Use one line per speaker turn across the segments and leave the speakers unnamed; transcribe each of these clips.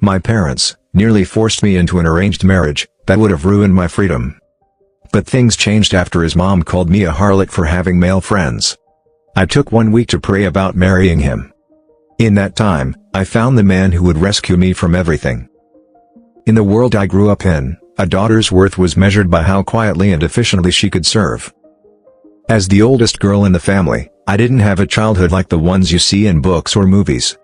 My parents nearly forced me into an arranged marriage that would have ruined my freedom. But things changed after his mom called me a harlot for having male friends. I took 1 week to pray about marrying him. In that time, I found the man who would rescue me from everything. In the world I grew up in, a daughter's worth was measured by how quietly and efficiently she could serve. As the oldest girl in the family, I didn't have a childhood like the ones you see in books or movies.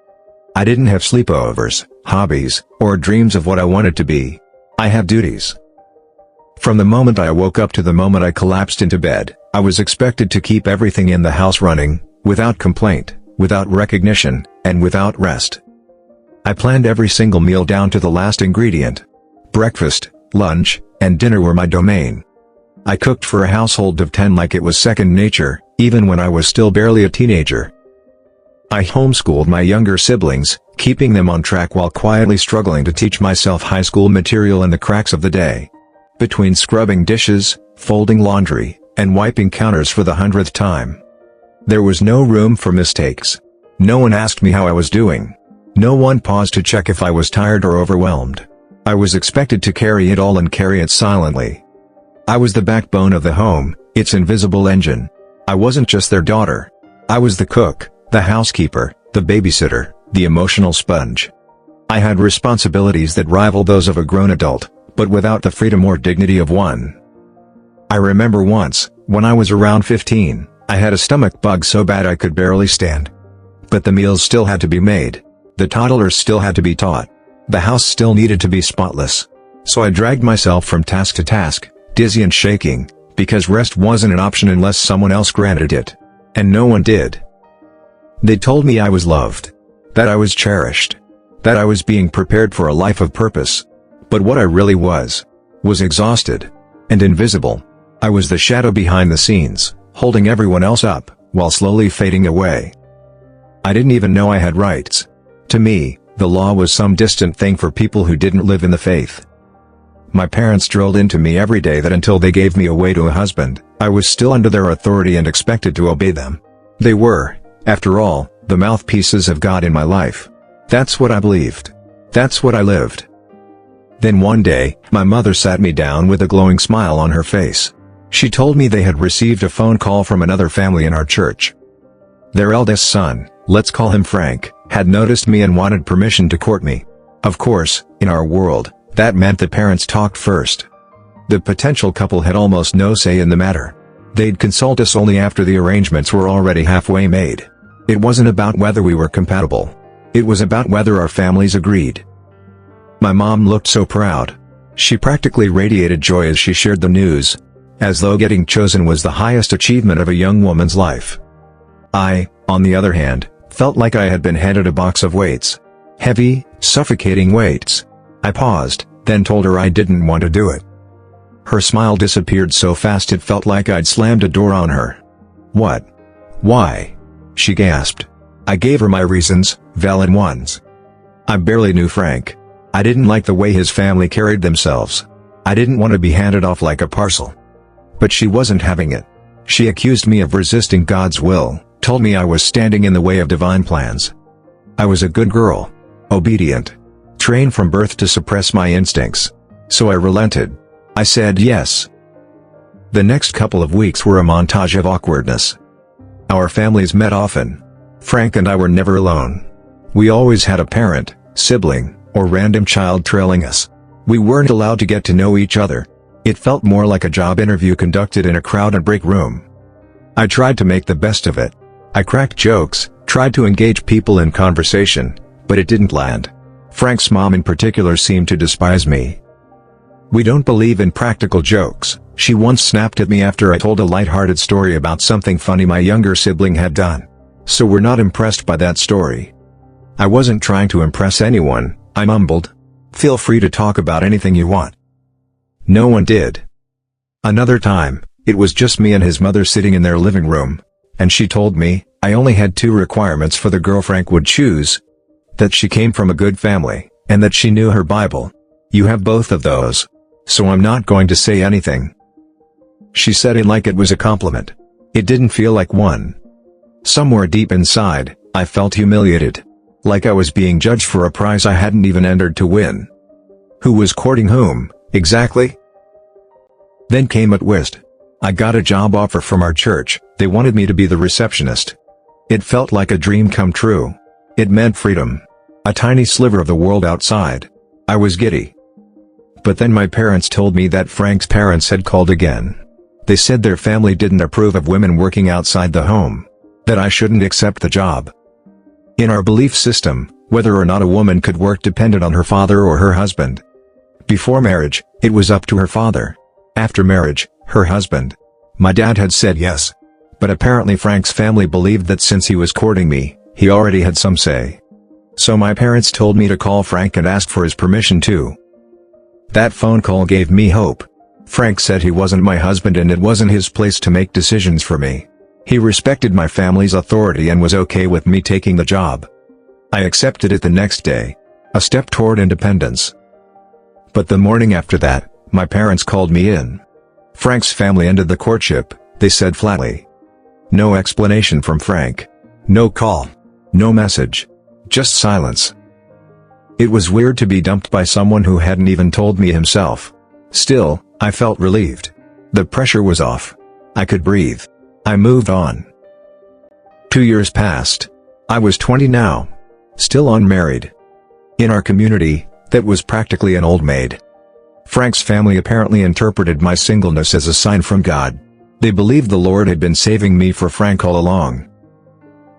I didn't have sleepovers, hobbies, or dreams of what I wanted to be. I had duties. From the moment I woke up to the moment I collapsed into bed, I was expected to keep everything in the house running, without complaint, without recognition, and without rest. I planned every single meal down to the last ingredient. Breakfast, lunch, and dinner were my domain. I cooked for a household of 10 like it was second nature, even when I was still barely a teenager. I homeschooled my younger siblings, keeping them on track while quietly struggling to teach myself high school material in the cracks of the day. Between scrubbing dishes, folding laundry, and wiping counters for the 100th time. There was no room for mistakes. No one asked me how I was doing. No one paused to check if I was tired or overwhelmed. I was expected to carry it all and carry it silently. I was the backbone of the home, its invisible engine. I wasn't just their daughter. I was the cook, the housekeeper, the babysitter, the emotional sponge. I had responsibilities that rivaled those of a grown adult, but without the freedom or dignity of one. I remember once, when I was around 15, I had a stomach bug so bad I could barely stand. But the meals still had to be made. The toddlers still had to be taught. The house still needed to be spotless. So I dragged myself from task to task, dizzy and shaking, because rest wasn't an option unless someone else granted it. And no one did. They told me I was loved. That I was cherished. That I was being prepared for a life of purpose. But what I really was exhausted. And invisible. I was the shadow behind the scenes, holding everyone else up, while slowly fading away. I didn't even know I had rights. To me, the law was some distant thing for people who didn't live in the faith. My parents drilled into me every day that until they gave me away to a husband, I was still under their authority and expected to obey them. They were, after all, the mouthpieces of God in my life. That's what I believed. That's what I lived. Then one day, my mother sat me down with a glowing smile on her face. She told me they had received a phone call from another family in our church. Their eldest son, let's call him Frank, had noticed me and wanted permission to court me. Of course, in our world, that meant the parents talked first. The potential couple had almost no say in the matter. They'd consult us only after the arrangements were already halfway made. It wasn't about whether we were compatible. It was about whether our families agreed. My mom looked so proud. She practically radiated joy as she shared the news, as though getting chosen was the highest achievement of a young woman's life. I, on the other hand, felt like I had been handed a box of weights. Heavy, suffocating weights. I paused, then told her I didn't want to do it. Her smile disappeared so fast it felt like I'd slammed a door on her. What? Why? She gasped. I gave her my reasons, valid ones. I barely knew Frank. I didn't like the way his family carried themselves. I didn't want to be handed off like a parcel. But she wasn't having it. She accused me of resisting God's will, told me I was standing in the way of divine plans. I was a good girl. Obedient. Trained from birth to suppress my instincts. So I relented. I said yes. The next couple of weeks were a montage of awkwardness. Our families met often. Frank and I were never alone. We always had a parent, sibling, or random child trailing us. We weren't allowed to get to know each other. It felt more like a job interview conducted in a crowded break room. I tried to make the best of it. I cracked jokes, tried to engage people in conversation, but it didn't land. Frank's mom in particular seemed to despise me. We don't believe in practical jokes, she once snapped at me after I told a lighthearted story about something funny my younger sibling had done. So we're not impressed by that story. I wasn't trying to impress anyone, I mumbled. Feel free to talk about anything you want. No one did. Another time, it was just me and his mother sitting in their living room, and she told me, I only had 2 requirements for the girl Frank would choose. That she came from a good family, and that she knew her Bible. You have both of those. So I'm not going to say anything. She said it like it was a compliment. It didn't feel like one. Somewhere deep inside, I felt humiliated. Like I was being judged for a prize I hadn't even entered to win. Who was courting whom, exactly? Then came a twist. I got a job offer from our church. They wanted me to be the receptionist. It felt like a dream come true. It meant freedom. A tiny sliver of the world outside. I was giddy. But then my parents told me that Frank's parents had called again. They said their family didn't approve of women working outside the home. That I shouldn't accept the job. In our belief system, whether or not a woman could work depended on her father or her husband. Before marriage, it was up to her father. After marriage, her husband. My dad had said yes. But apparently Frank's family believed that since he was courting me, he already had some say. So my parents told me to call Frank and ask for his permission too. That phone call gave me hope. Frank said he wasn't my husband and it wasn't his place to make decisions for me. He respected my family's authority and was okay with me taking the job. I accepted it the next day. A step toward independence. But the morning after that, my parents called me in. Frank's family ended the courtship, they said flatly. No explanation from Frank. No call. No message. Just silence. It was weird to be dumped by someone who hadn't even told me himself. Still, I felt relieved. The pressure was off. I could breathe. I moved on. 2 years passed. I was 20 now. Still unmarried. In our community, that was practically an old maid. Frank's family apparently interpreted my singleness as a sign from God. They believed the Lord had been saving me for Frank all along.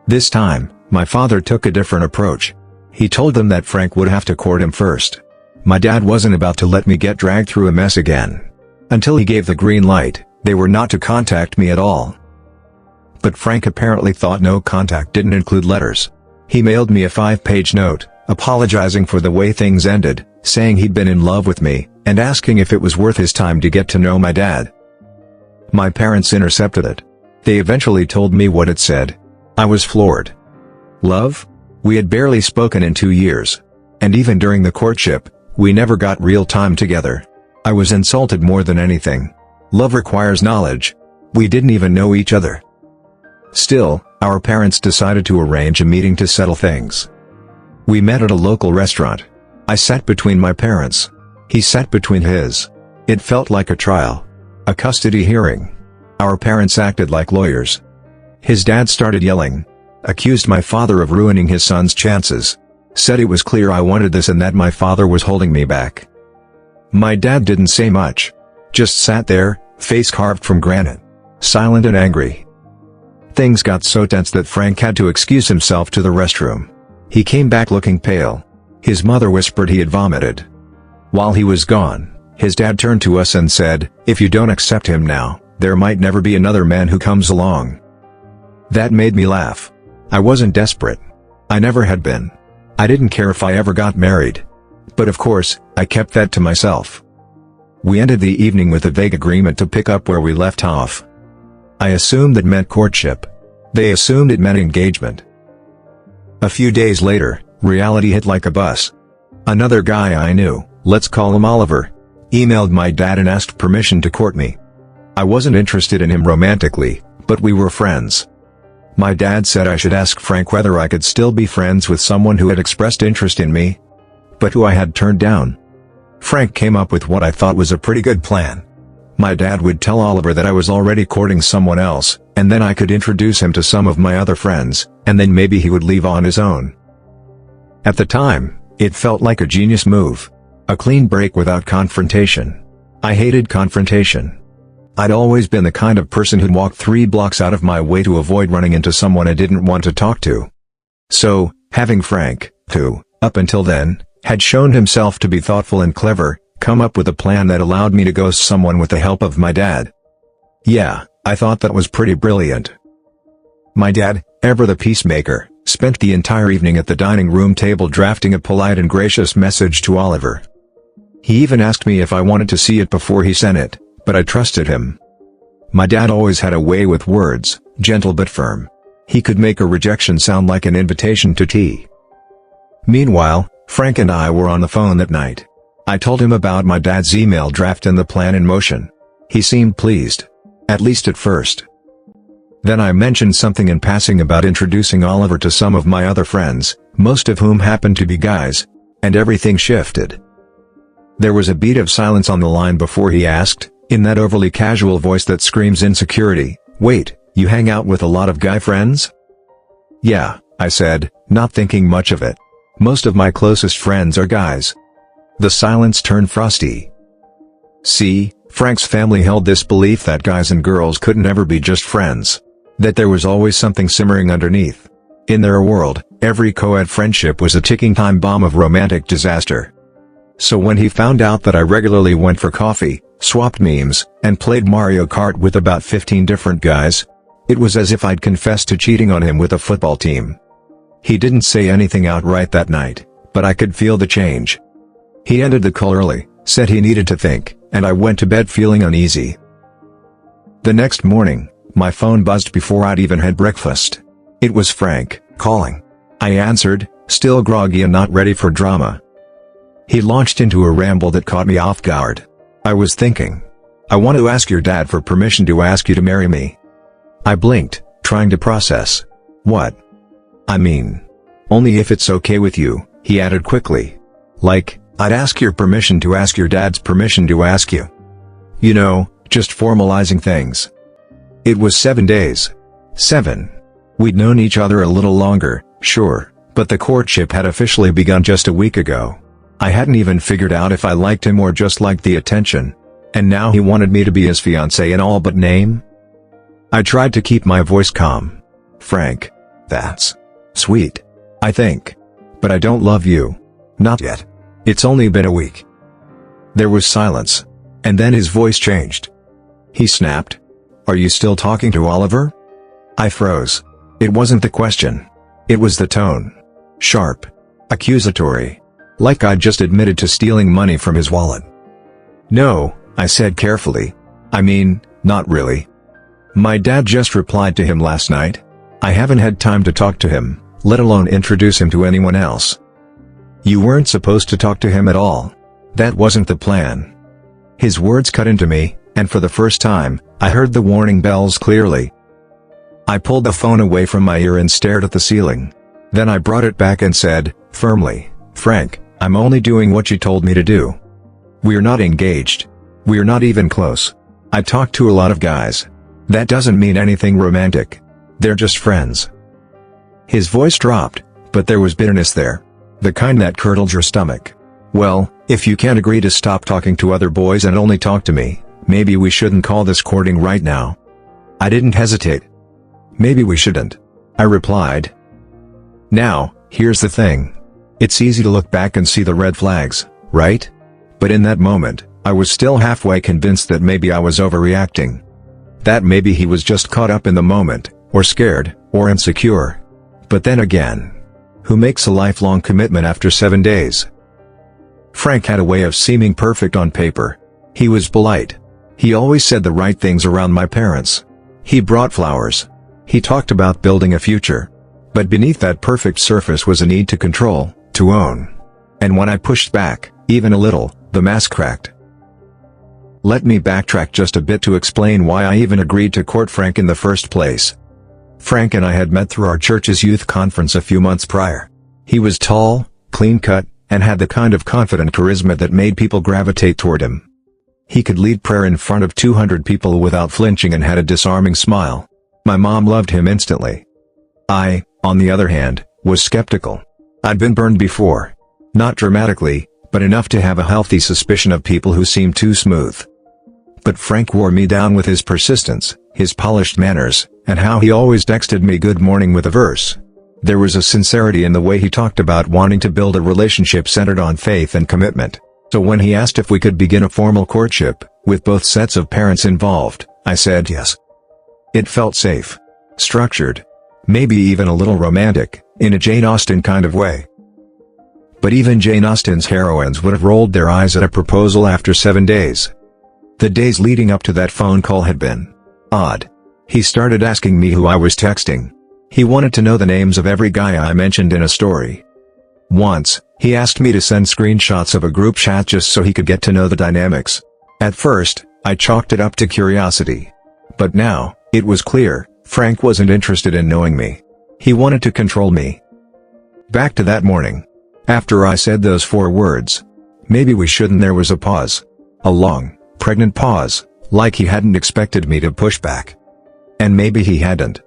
This time, my father took a different approach. He told them that Frank would have to court him first. My dad wasn't about to let me get dragged through a mess again. Until he gave the green light, they were not to contact me at all. But Frank apparently thought no contact didn't include letters. He mailed me a 5-page note, apologizing for the way things ended, saying he'd been in love with me, and asking if it was worth his time to get to know my dad. My parents intercepted it. They eventually told me what it said. I was floored. Love? We had barely spoken in 2 years. And even during the courtship, we never got real time together. I was insulted more than anything. Love requires knowledge. We didn't even know each other. Still, our parents decided to arrange a meeting to settle things. We met at a local restaurant. I sat between my parents. He sat between his. It felt like a trial. A custody hearing. Our parents acted like lawyers. His dad started yelling. Accused my father of ruining his son's chances. Said it was clear I wanted this and that my father was holding me back. My dad didn't say much. Just sat there, face carved from granite. Silent and angry. Things got so tense that Frank had to excuse himself to the restroom. He came back looking pale. His mother whispered he had vomited. While he was gone, his dad turned to us and said, "If you don't accept him now, there might never be another man who comes along." That made me laugh. I wasn't desperate. I never had been. I didn't care if I ever got married. But of course, I kept that to myself. We ended the evening with a vague agreement to pick up where we left off. I assumed that meant courtship. They assumed it meant engagement. A few days later, reality hit like a bus. Another guy I knew, let's call him Oliver, emailed my dad and asked permission to court me. I wasn't interested in him romantically, but we were friends. My dad said I should ask Frank whether I could still be friends with someone who had expressed interest in me, but who I had turned down. Frank came up with what I thought was a pretty good plan. My dad would tell Oliver that I was already courting someone else, and then I could introduce him to some of my other friends, and then maybe he would leave on his own. At the time, it felt like a genius move. A clean break without confrontation. I hated confrontation. I'd always been the kind of person who'd walk 3 blocks out of my way to avoid running into someone I didn't want to talk to. So, having Frank, who, up until then, had shown himself to be thoughtful and clever, come up with a plan that allowed me to ghost someone with the help of my dad. Yeah, I thought that was pretty brilliant. My dad, ever the peacemaker, spent the entire evening at the dining room table drafting a polite and gracious message to Oliver. He even asked me if I wanted to see it before he sent it, but I trusted him. My dad always had a way with words, gentle but firm. He could make a rejection sound like an invitation to tea. Meanwhile, Frank and I were on the phone that night. I told him about my dad's email draft and the plan in motion. He seemed pleased. At least at first. Then I mentioned something in passing about introducing Oliver to some of my other friends, most of whom happened to be guys, and everything shifted. There was a beat of silence on the line before he asked, in that overly casual voice that screams insecurity, "Wait, you hang out with a lot of guy friends?" "Yeah," I said, not thinking much of it. "Most of my closest friends are guys." The silence turned frosty. See, Frank's family held this belief that guys and girls couldn't ever be just friends. That there was always something simmering underneath. In their world, every co-ed friendship was a ticking time bomb of romantic disaster. So when he found out that I regularly went for coffee, swapped memes, and played Mario Kart with about 15 different guys, it was as if I'd confessed to cheating on him with a football team. He didn't say anything outright that night, but I could feel the change. He ended the call early, said he needed to think, and I went to bed feeling uneasy. The next morning, my phone buzzed before I'd even had breakfast. It was Frank, calling. I answered, still groggy and not ready for drama. He launched into a ramble that caught me off guard. I was thinking. "I want to ask your dad for permission to ask you to marry me." I blinked, trying to process. "What?" "I mean, only if it's okay with you," he added quickly. "Like, I'd ask your permission to ask your dad's permission to ask you. You know, just formalizing things." It was 7 days. 7. We'd known each other a little longer, sure, but the courtship had officially begun just a week ago. I hadn't even figured out if I liked him or just liked the attention. And now he wanted me to be his fiancé in all but name? I tried to keep my voice calm. "Frank, that's sweet, I think. But I don't love you. Not yet. It's only been a week." There was silence. And then his voice changed. He snapped. "Are you still talking to Oliver?" I froze. It wasn't the question. It was the tone. Sharp. Accusatory. Like I'd just admitted to stealing money from his wallet. "No," I said carefully. "I mean, not really. My dad just replied to him last night. I haven't had time to talk to him, let alone introduce him to anyone else." "You weren't supposed to talk to him at all. That wasn't the plan." His words cut into me, and for the first time, I heard the warning bells clearly. I pulled the phone away from my ear and stared at the ceiling. Then I brought it back and said, firmly, "Frank, I'm only doing what you told me to do. We're not engaged. We're not even close. I talk to a lot of guys. That doesn't mean anything romantic. They're just friends." His voice dropped, but there was bitterness there. The kind that curdled your stomach. "Well, if you can't agree to stop talking to other boys and only talk to me, maybe we shouldn't call this courting right now." I didn't hesitate. "Maybe we shouldn't," I replied. Now, here's the thing. It's easy to look back and see the red flags, right? But in that moment, I was still halfway convinced that maybe I was overreacting. That maybe he was just caught up in the moment, or scared, or insecure. But then again, who makes a lifelong commitment after 7 days? Frank had a way of seeming perfect on paper. He was polite. He always said the right things around my parents. He brought flowers. He talked about building a future. But beneath that perfect surface was a need to control, to own. And when I pushed back, even a little, the mask cracked. Let me backtrack just a bit to explain why I even agreed to court Frank in the first place. Frank and I had met through our church's youth conference a few months prior. He was tall, clean-cut, and had the kind of confident charisma that made people gravitate toward him. He could lead prayer in front of 200 people without flinching and had a disarming smile. My mom loved him instantly. I, on the other hand, was skeptical. I'd been burned before. Not dramatically, but enough to have a healthy suspicion of people who seemed too smooth. But Frank wore me down with his persistence, his polished manners, and how he always texted me good morning with a verse. There was a sincerity in the way he talked about wanting to build a relationship centered on faith and commitment. So when he asked if we could begin a formal courtship, with both sets of parents involved, I said yes. It felt safe. Structured. Maybe even a little romantic, in a Jane Austen kind of way. But even Jane Austen's heroines would have rolled their eyes at a proposal after 7 days. The days leading up to that phone call had been odd. He started asking me who I was texting. He wanted to know the names of every guy I mentioned in a story. Once, he asked me to send screenshots of a group chat just so he could get to know the dynamics. At first, I chalked it up to curiosity. But now, it was clear, Frank wasn't interested in knowing me. He wanted to control me. Back to that morning. After I said those 4 words, "Maybe we shouldn't," there was a pause. A long, pregnant pause, like he hadn't expected me to push back. And maybe he hadn't.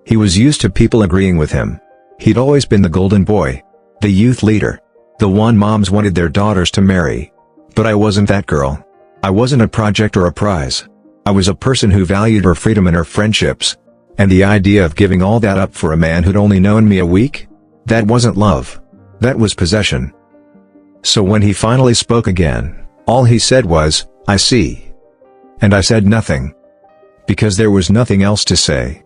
He was used to people agreeing with him. He'd always been the golden boy. The youth leader. The one moms wanted their daughters to marry. But I wasn't that girl. I wasn't a project or a prize. I was a person who valued her freedom and her friendships. And the idea of giving all that up for a man who'd only known me a week? That wasn't love. That was possession. So when he finally spoke again, all he said was, "I see." And I said nothing. Because there was nothing else to say.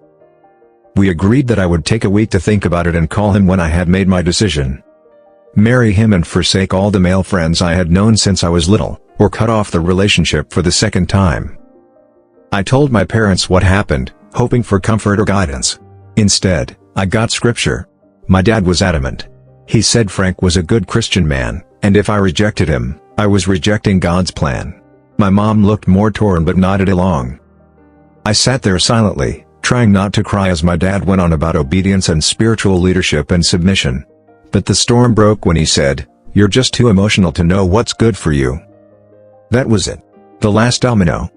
We agreed that I would take a week to think about it and call him when I had made my decision. Marry him and forsake all the male friends I had known since I was little, or cut off the relationship for the second time. I told my parents what happened, hoping for comfort or guidance. Instead, I got scripture. My dad was adamant. He said Frank was a good Christian man, and if I rejected him, I was rejecting God's plan. My mom looked more torn but nodded along. I sat there silently, trying not to cry as my dad went on about obedience and spiritual leadership and submission. But the storm broke when he said, "You're just too emotional to know what's good for you." That was it. The last domino.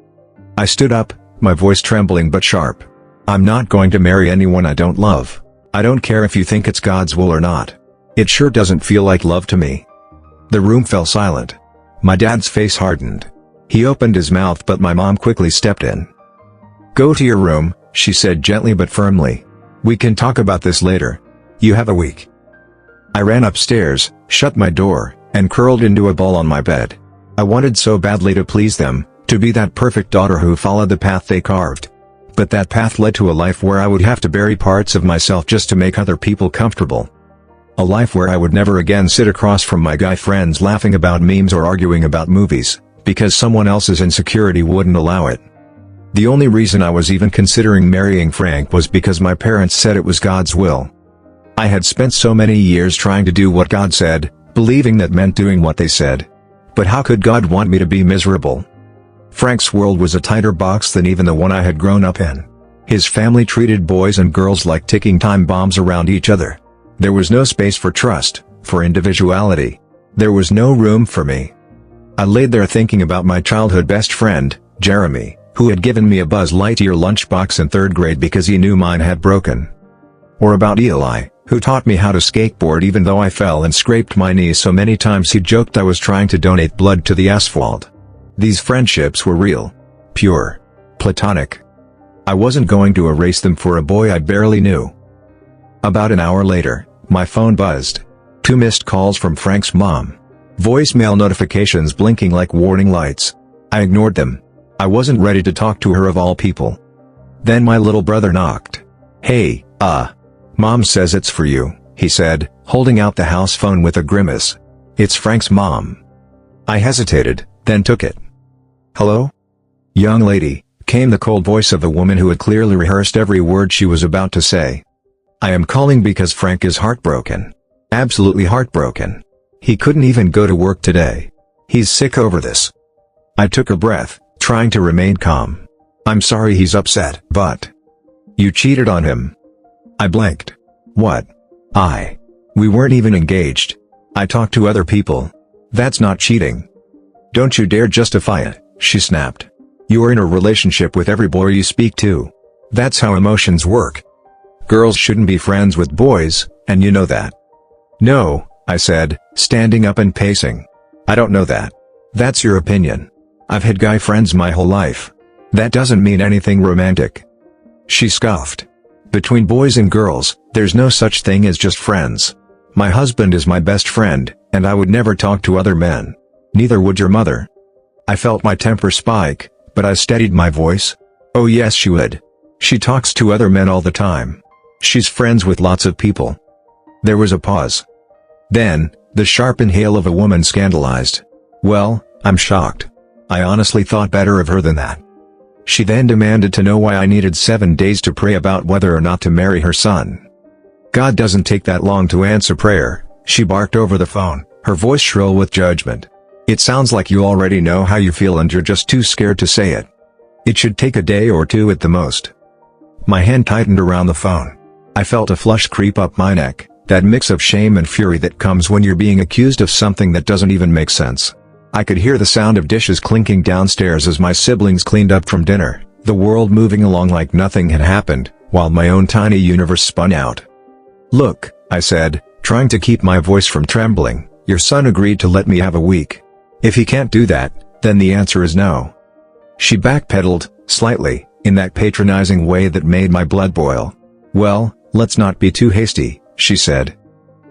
I stood up, my voice trembling but sharp. "I'm not going to marry anyone I don't love. I don't care if you think it's God's will or not. It sure doesn't feel like love to me." The room fell silent. My dad's face hardened. He opened his mouth but my mom quickly stepped in. "Go to your room," she said gently but firmly. "We can talk about this later. You have a week." I ran upstairs, shut my door, and curled into a ball on my bed. I wanted so badly to please them, to be that perfect daughter who followed the path they carved. But that path led to a life where I would have to bury parts of myself just to make other people comfortable. A life where I would never again sit across from my guy friends laughing about memes or arguing about movies, because someone else's insecurity wouldn't allow it. The only reason I was even considering marrying Frank was because my parents said it was God's will. I had spent so many years trying to do what God said, believing that meant doing what they said. But how could God want me to be miserable? Frank's world was a tighter box than even the one I had grown up in. His family treated boys and girls like ticking time bombs around each other. There was no space for trust, for individuality. There was no room for me. I laid there thinking about my childhood best friend, Jeremy, who had given me a Buzz Lightyear lunchbox in 3rd grade because he knew mine had broken. Or about Eli, who taught me how to skateboard even though I fell and scraped my knee so many times he joked I was trying to donate blood to the asphalt. These friendships were real. Pure. Platonic. I wasn't going to erase them for a boy I barely knew. About an hour later, my phone buzzed. 2 missed calls from Frank's mom. Voicemail notifications blinking like warning lights. I ignored them. I wasn't ready to talk to her of all people. Then my little brother knocked. "Hey, Mom says it's for you," he said, holding out the house phone with a grimace. "It's Frank's mom." I hesitated, then took it. "Hello?" "Young lady," came the cold voice of a woman who had clearly rehearsed every word she was about to say. "I am calling because Frank is heartbroken. Absolutely heartbroken. He couldn't even go to work today. He's sick over this." I took a breath, trying to remain calm. "I'm sorry he's upset, but you cheated on him." I blinked. "What? We weren't even engaged. I talked to other people. That's not cheating." "Don't you dare justify it," she snapped. "You're in a relationship with every boy you speak to. That's how emotions work. Girls shouldn't be friends with boys, and you know that." "No," I said, standing up and pacing. "I don't know that. That's your opinion. I've had guy friends my whole life. That doesn't mean anything romantic." She scoffed. "Between boys and girls, there's no such thing as just friends. My husband is my best friend, and I would never talk to other men. Neither would your mother." I felt my temper spike, but I steadied my voice. "Oh yes she would. She talks to other men all the time. She's friends with lots of people." There was a pause. Then, the sharp inhale of a woman scandalized. "Well, I'm shocked. I honestly thought better of her than that." She then demanded to know why I needed 7 days to pray about whether or not to marry her son. "God doesn't take that long to answer prayer," she barked over the phone, her voice shrill with judgment. "It sounds like you already know how you feel and you're just too scared to say it. It should take a day or 2 at the most." My hand tightened around the phone. I felt a flush creep up my neck, that mix of shame and fury that comes when you're being accused of something that doesn't even make sense. I could hear the sound of dishes clinking downstairs as my siblings cleaned up from dinner, the world moving along like nothing had happened, while my own tiny universe spun out. "Look," I said, trying to keep my voice from trembling, "your son agreed to let me have a week. If he can't do that, then the answer is no." She backpedaled, slightly, in that patronizing way that made my blood boil. "Well, let's not be too hasty," she said.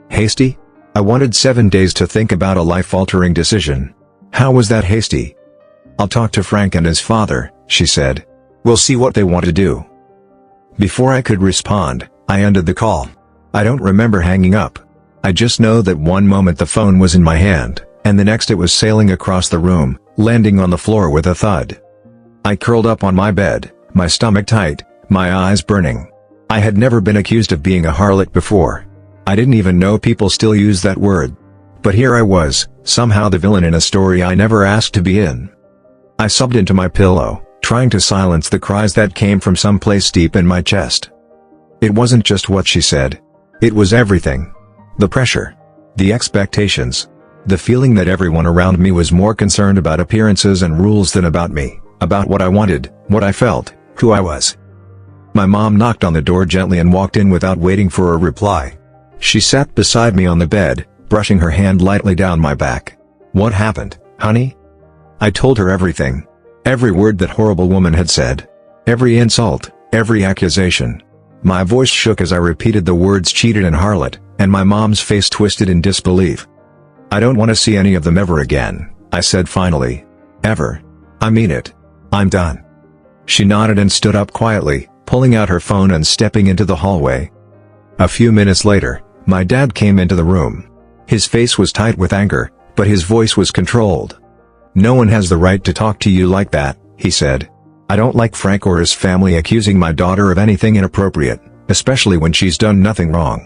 Hasty? I wanted 7 days to think about a life-altering decision. How was that hasty? "I'll talk to Frank and his father," she said. "We'll see what they want to do." Before I could respond, I ended the call. I don't remember hanging up. I just know that one moment the phone was in my hand, and the next it was sailing across the room, landing on the floor with a thud. I curled up on my bed, my stomach tight, my eyes burning. I had never been accused of being a harlot before. I didn't even know people still use that word. But here I was, somehow the villain in a story I never asked to be in. I sobbed into my pillow, trying to silence the cries that came from someplace deep in my chest. It wasn't just what she said. It was everything. The pressure. The expectations. The feeling that everyone around me was more concerned about appearances and rules than about me, about what I wanted, what I felt, who I was. My mom knocked on the door gently and walked in without waiting for a reply. She sat beside me on the bed, brushing her hand lightly down my back. "What happened, honey?" I told her everything. Every word that horrible woman had said. Every insult, every accusation. My voice shook as I repeated the words cheated and harlot, and my mom's face twisted in disbelief. "I don't want to see any of them ever again," I said finally. "Ever. I mean it. I'm done." She nodded and stood up quietly, pulling out her phone and stepping into the hallway. A few minutes later, my dad came into the room. His face was tight with anger, but his voice was controlled. "No one has the right to talk to you like that," he said. "I don't like Frank or his family accusing my daughter of anything inappropriate, especially when she's done nothing wrong."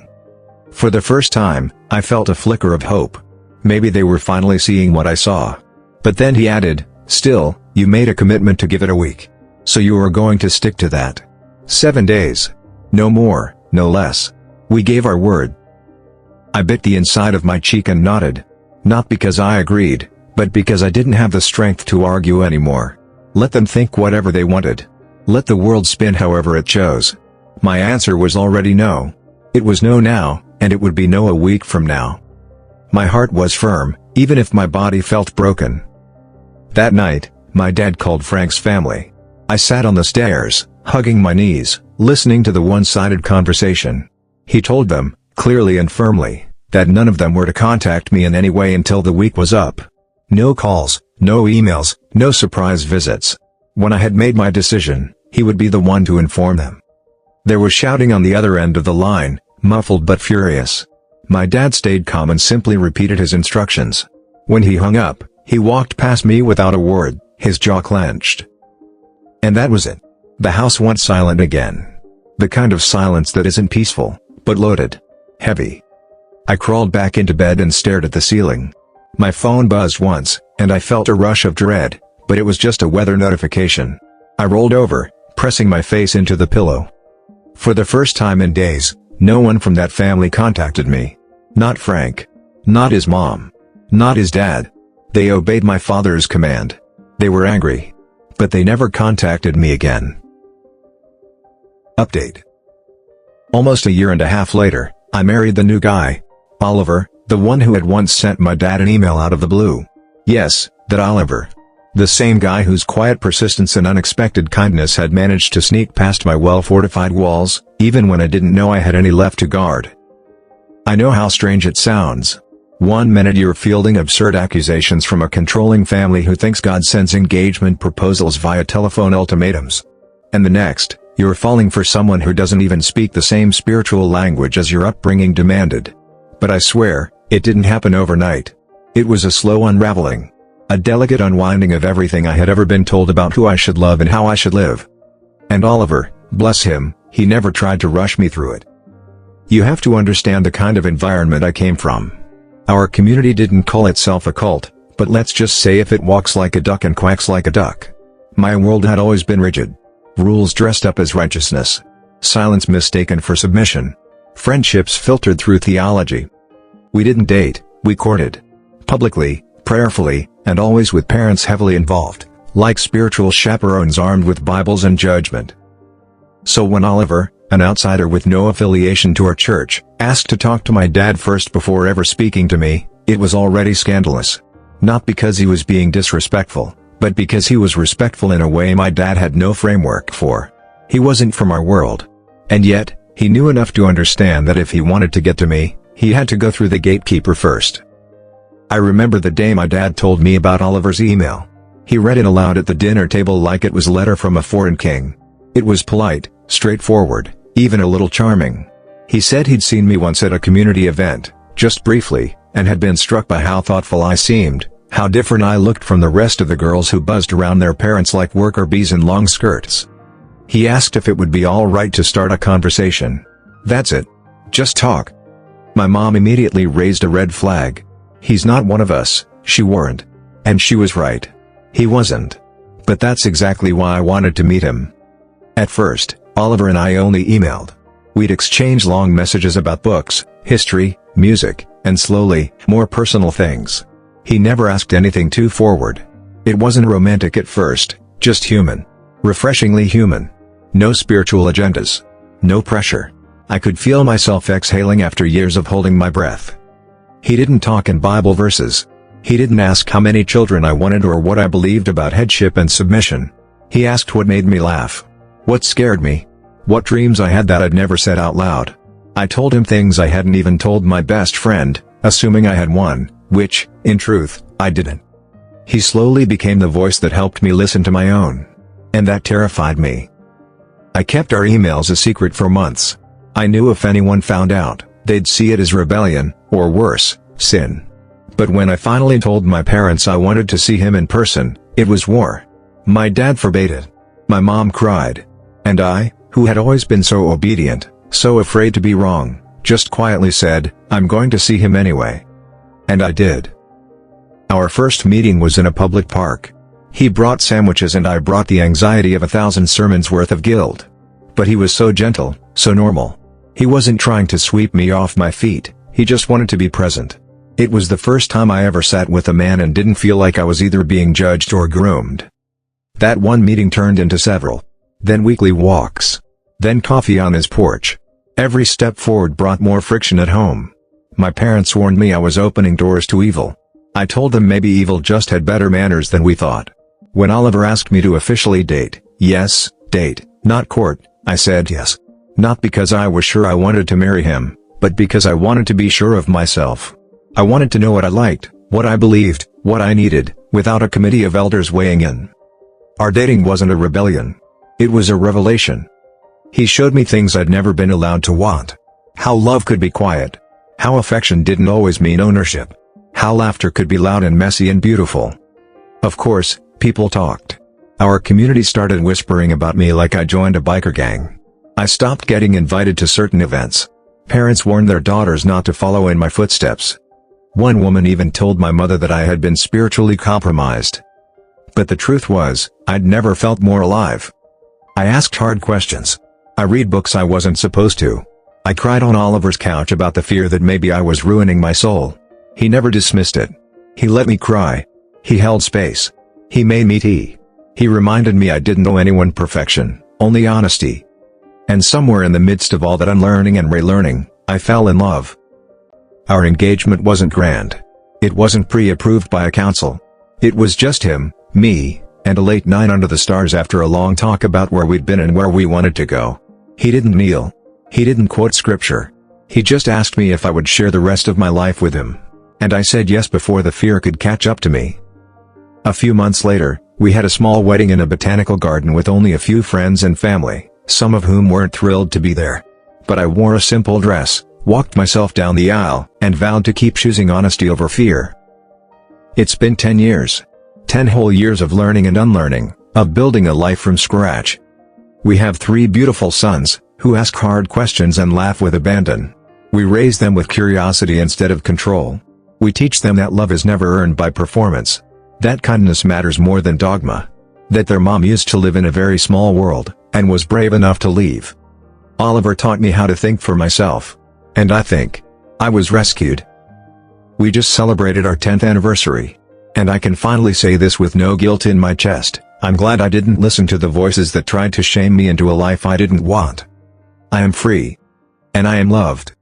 For the first time, I felt a flicker of hope. Maybe they were finally seeing what I saw. But then he added, "Still, you made a commitment to give it a week. So you are going to stick to that. 7 days. No more, no less. We gave our word." I bit the inside of my cheek and nodded. Not because I agreed, but because I didn't have the strength to argue anymore. Let them think whatever they wanted. Let the world spin however it chose. My answer was already no. It was no now, and it would be no a week from now. My heart was firm, even if my body felt broken. That night, my dad called Frank's family. I sat on the stairs, hugging my knees, listening to the one-sided conversation. He told them, clearly and firmly, that none of them were to contact me in any way until the week was up. No calls, no emails, no surprise visits. When I had made my decision, he would be the one to inform them. There was shouting on the other end of the line, muffled but furious. My dad stayed calm and simply repeated his instructions. When he hung up, he walked past me without a word, his jaw clenched. And that was it. The house went silent again. The kind of silence that isn't peaceful, but loaded. Heavy. I crawled back into bed and stared at the ceiling. My phone buzzed once, and I felt a rush of dread, but it was just a weather notification. I rolled over, pressing my face into the pillow. For the first time in days, no one from that family contacted me. Not Frank. Not his mom. Not his dad. They obeyed my father's command. They were angry. But they never contacted me again. Update. Almost a year and a half later, I married the new guy. Oliver, the one who had once sent my dad an email out of the blue. Yes, that Oliver. The same guy whose quiet persistence and unexpected kindness had managed to sneak past my well-fortified walls, even when I didn't know I had any left to guard. I know how strange it sounds. One minute you're fielding absurd accusations from a controlling family who thinks God sends engagement proposals via telephone ultimatums. And the next, you're falling for someone who doesn't even speak the same spiritual language as your upbringing demanded. But I swear, it didn't happen overnight. It was a slow unraveling. A delicate unwinding of everything I had ever been told about who I should love and how I should live. And Oliver, bless him, he never tried to rush me through it. You have to understand the kind of environment I came from. Our community didn't call itself a cult, but let's just say if it walks like a duck and quacks like a duck. My world had always been rigid. Rules dressed up as righteousness. Silence mistaken for submission. Friendships filtered through theology. We didn't date, we courted. Publicly, prayerfully, and always with parents heavily involved, like spiritual chaperones armed with Bibles and judgment. So when Oliver, an outsider with no affiliation to our church, asked to talk to my dad first before ever speaking to me, it was already scandalous. Not because he was being disrespectful, but because he was respectful in a way my dad had no framework for. He wasn't from our world. And yet, he knew enough to understand that if he wanted to get to me, he had to go through the gatekeeper first. I remember the day my dad told me about Oliver's email. He read it aloud at the dinner table like it was a letter from a foreign king. It was polite, straightforward, even a little charming. He said he'd seen me once at a community event, just briefly, and had been struck by how thoughtful I seemed, how different I looked from the rest of the girls who buzzed around their parents like worker bees in long skirts. He asked if it would be all right to start a conversation. That's it. Just talk. My mom immediately raised a red flag. He's not one of us, she warned. And she was right. He wasn't. But that's exactly why I wanted to meet him. At first, Oliver and I only emailed. We'd exchange long messages about books, history, music, and slowly, more personal things. He never asked anything too forward. It wasn't romantic at first, just human. Refreshingly human. No spiritual agendas. No pressure. I could feel myself exhaling after years of holding my breath. He didn't talk in Bible verses. He didn't ask how many children I wanted or what I believed about headship and submission. He asked what made me laugh. What scared me. What dreams I had that I'd never said out loud. I told him things I hadn't even told my best friend, assuming I had one, which, in truth, I didn't. He slowly became the voice that helped me listen to my own. And that terrified me. I kept our emails a secret for months. I knew if anyone found out, they'd see it as rebellion, or worse, sin. But when I finally told my parents I wanted to see him in person, it was war. My dad forbade it. My mom cried. And I, who had always been so obedient, so afraid to be wrong, just quietly said, I'm going to see him anyway. And I did. Our first meeting was in a public park. He brought sandwiches and I brought the anxiety of 1,000 sermons worth of guilt. But he was so gentle, so normal. He wasn't trying to sweep me off my feet, he just wanted to be present. It was the first time I ever sat with a man and didn't feel like I was either being judged or groomed. That one meeting turned into several. Then weekly walks. Then coffee on his porch. Every step forward brought more friction at home. My parents warned me I was opening doors to evil. I told them maybe evil just had better manners than we thought. When Oliver asked me to officially date, yes, date, not court, I said yes. Not because I was sure I wanted to marry him, but because I wanted to be sure of myself. I wanted to know what I liked, what I believed, what I needed, without a committee of elders weighing in. Our dating wasn't a rebellion. It was a revelation. He showed me things I'd never been allowed to want. How love could be quiet. How affection didn't always mean ownership. How laughter could be loud and messy and beautiful. Of course, people talked. Our community started whispering about me like I joined a biker gang. I stopped getting invited to certain events. Parents warned their daughters not to follow in my footsteps. One woman even told my mother that I had been spiritually compromised. But the truth was, I'd never felt more alive. I asked hard questions. I read books I wasn't supposed to. I cried on Oliver's couch about the fear that maybe I was ruining my soul. He never dismissed it. He let me cry. He held space. He made me tea. He reminded me I didn't owe anyone perfection, only honesty. And somewhere in the midst of all that unlearning and relearning, I fell in love. Our engagement wasn't grand. It wasn't pre-approved by a council. It was just him, me, and a late night under the stars after a long talk about where we'd been and where we wanted to go. He didn't kneel. He didn't quote scripture. He just asked me if I would share the rest of my life with him. And I said yes before the fear could catch up to me. A few months later, we had a small wedding in a botanical garden with only a few friends and family, some of whom weren't thrilled to be there. But I wore a simple dress, walked myself down the aisle, and vowed to keep choosing honesty over fear. It's been 10 years. 10 whole years of learning and unlearning, of building a life from scratch. We have 3 beautiful sons, who ask hard questions and laugh with abandon. We raise them with curiosity instead of control. We teach them that love is never earned by performance. That kindness matters more than dogma. That their mom used to live in a very small world, and was brave enough to leave. Oliver taught me how to think for myself. And I think I was rescued. We just celebrated our 10th anniversary. And I can finally say this with no guilt in my chest: I'm glad I didn't listen to the voices that tried to shame me into a life I didn't want. I am free. And I am loved.